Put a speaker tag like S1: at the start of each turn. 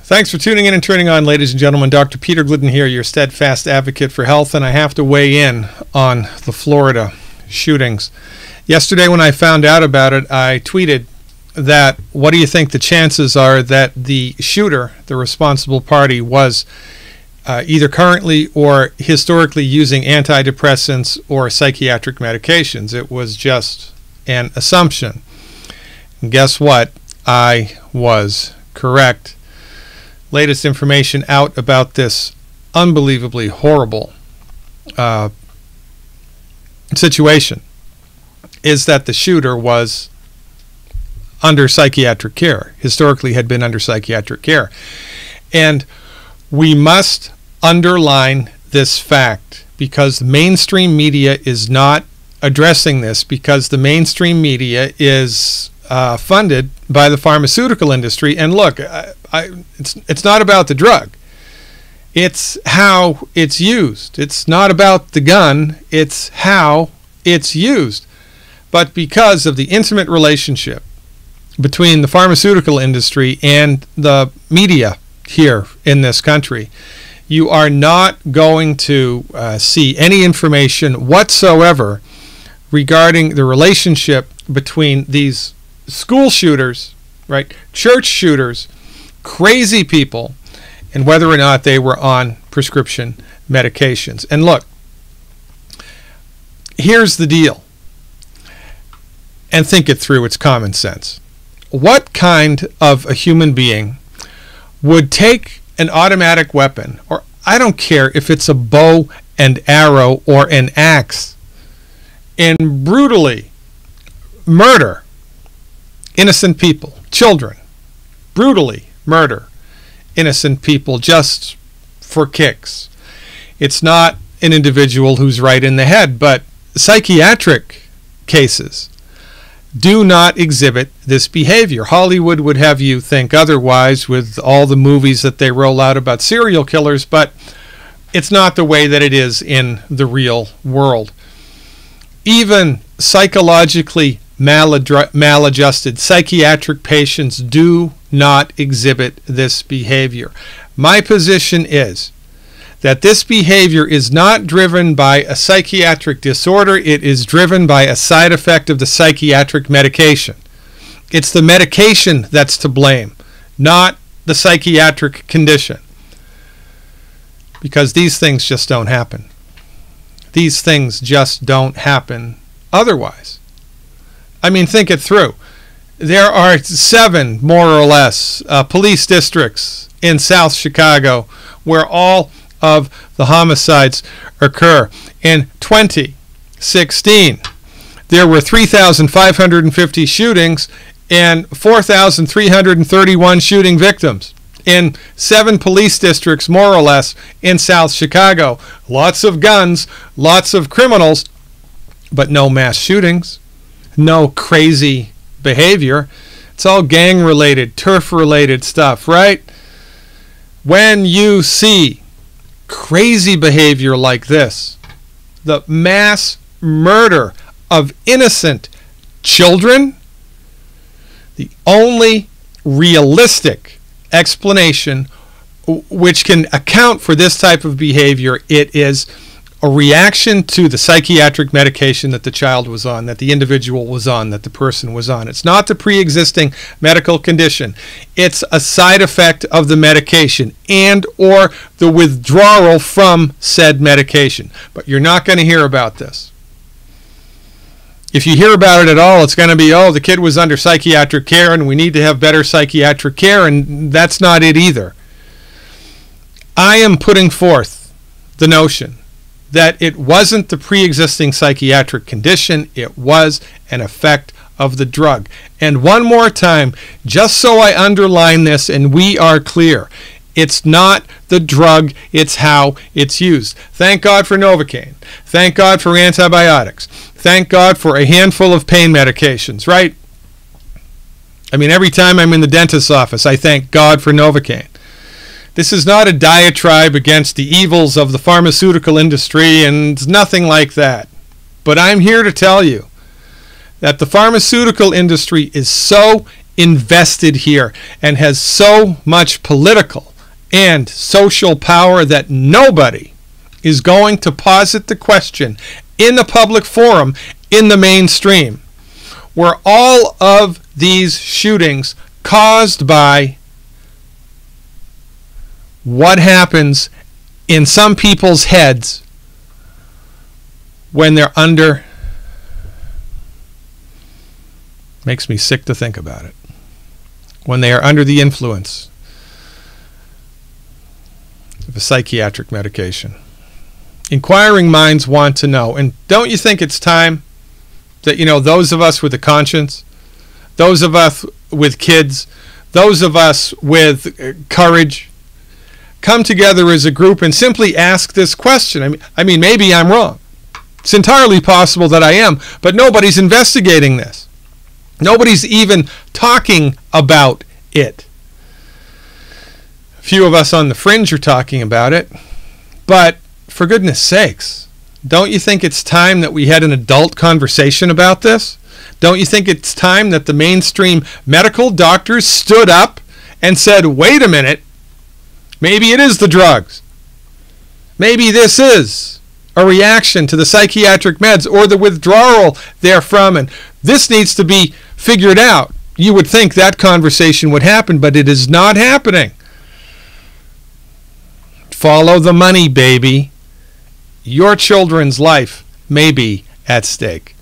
S1: Thanks for tuning in and turning on, ladies and gentlemen. Dr. Peter Glidden here, your steadfast advocate for health, and I have to weigh in on the Florida shootings. Yesterday when I found out about it, I tweeted that, what do you think the chances are that the shooter, the responsible party, was either currently or historically using antidepressants or psychiatric medications? It was just an assumption. And guess what? I was correct. Latest information out about this unbelievably horrible situation is that the shooter was under psychiatric care, historically had been under psychiatric care. And we must underline this fact because the mainstream media is not addressing this, because the mainstream media is funded by the pharmaceutical industry. And look, it's not about the drug. It's how it's used. It's not about the gun. It's how it's used. But because of the intimate relationship between the pharmaceutical industry and the media here in this country, you are not going to see any information whatsoever regarding the relationship between these school shooters, right, church shooters, crazy people, and whether or not they were on prescription medications. And look, here's the deal, and think it through. It's common sense. What kind of a human being would take an automatic weapon, or I don't care if it's a bow and arrow or an axe, and brutally murder innocent people, children, brutally murder innocent people just for kicks? It's not an individual who's right in the head, but psychiatric cases do not exhibit this behavior. Hollywood would have you think otherwise with all the movies that they roll out about serial killers, but it's not the way that it is in the real world. Even psychologically maladjusted psychiatric patients do not exhibit this behavior. My position is that this behavior is not driven by a psychiatric disorder. It is driven by a side effect of the psychiatric medication. It's the medication that's to blame, not the psychiatric condition. Because these things just don't happen. These things just don't happen otherwise. I mean, think it through. There are 7, more or less, police districts in South Chicago where all of the homicides occur. In 2016, there were 3,550 shootings and 4,331 shooting victims in 7 police districts, more or less, in South Chicago. Lots of guns, lots of criminals, but no mass shootings, no crazy behavior. It's all gang-related, turf-related stuff, right? When you see crazy behavior like this, the mass murder of innocent children, the only realistic explanation which can account for this type of behavior, it is a reaction to the psychiatric medication that the child was on, that the individual was on, that the person was on. It's not the pre-existing medical condition. It's a side effect of the medication and or the withdrawal from said medication. But you're not going to hear about this. If you hear about it at all, it's going to be, oh, the kid was under psychiatric care and we need to have better psychiatric care, and that's not it either. I am putting forth the notion that it wasn't the pre-existing psychiatric condition, it was an effect of the drug. And one more time, just so I underline this and we are clear, it's not the drug, it's how it's used. Thank God for Novocaine. Thank God for antibiotics. Thank God for a handful of pain medications, right? I mean, every time I'm in the dentist's office, I thank God for Novocaine. This is not a diatribe against the evils of the pharmaceutical industry, and it's nothing like that. But I'm here to tell you that the pharmaceutical industry is so invested here and has so much political and social power that nobody is going to posit the question in the public forum, in the mainstream, were all of these shootings caused by what happens in some people's heads when they're under, makes me sick to think about it, when they are under the influence of a psychiatric medication. Inquiring minds want to know. And don't you think it's time that, those of us with a conscience, those of us with kids, those of us with courage, come together as a group and simply ask this question? I mean, maybe I'm wrong. It's entirely possible that I am, but nobody's investigating this. Nobody's even talking about it. A few of us on the fringe are talking about it, but for goodness sakes, don't you think it's time that we had an adult conversation about this? Don't you think it's time that the mainstream medical doctors stood up and said, wait a minute, maybe it is the drugs. Maybe this is a reaction to the psychiatric meds or the withdrawal therefrom, and this needs to be figured out. You would think that conversation would happen, but it is not happening. Follow the money, baby. Your children's life may be at stake.